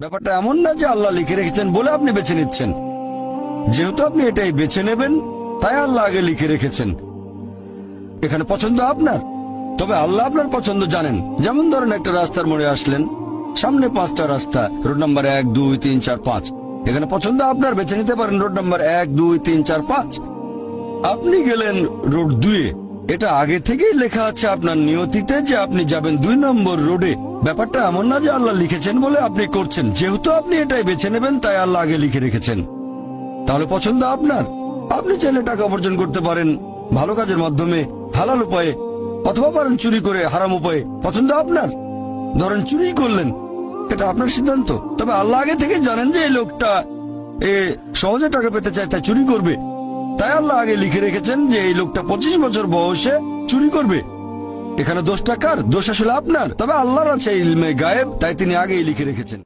ব্যাপারটা এমন না যে আল্লাহ লিখে রেখেছেন বলে আপনি বেছে নিচ্ছেন। যেহেতু আপনি এটাই বেছে নেবেন, তাই আল্লাহ আগে লিখে রেখেছেন। এখানে পছন্দ আপনার, তবে আল্লাহ আপনার পছন্দ জানেন। যেমন ধরেন একটা রাস্তার মোড়ে আসলেন, সামনে 5টা রাস্তা, রোড নাম্বার 1, 2, 3, 4, 5। এখানে পছন্দ আপনার, বেছে নিতে পারেন রোড নাম্বার 1, 2, 3, 4, 5। আপনি গেলেন রোড 2-এ। এটা আগে থেকেই লেখা আছে আপনার নিয়তিতে যে আপনি যাবেন 2 নম্বর রোডে। ব্যাপারটা এমন না যে আল্লাহ লিখেছেন বলে আপনি করছেন। যেহেতু আপনি এটাই বেছে নেবেন, তাই আল্লাহ আগে লিখে রেখেছেন। তাহলে পছন্দ আপনার। আপনি চাইলে টাকা উপার্জন করতে পারেন ভালো কাজের মাধ্যমে, হালাল উপায়ে, অথবা পারেন চুরি করে হারাম উপায়ে। পছন্দ আপনার। ধরেন চুরি করলেন, এটা আপনার সিদ্ধান্ত। তবে আল্লাহ আগে থেকে জানেন যে এই লোকটা সহজে টাকা পেতে চায়, তাই চুরি করবে। তাই আল্লাহ আগে লিখে রেখেছেন যে এই লোকটা 25 বছর বয়সে চুরি করবে। এখানে দোষটা কার? দোষ আসলে আপনার। তবে আল্লাহর আছে ইলমে গায়েব, তাই তিনি আগেই লিখে রেখেছেন।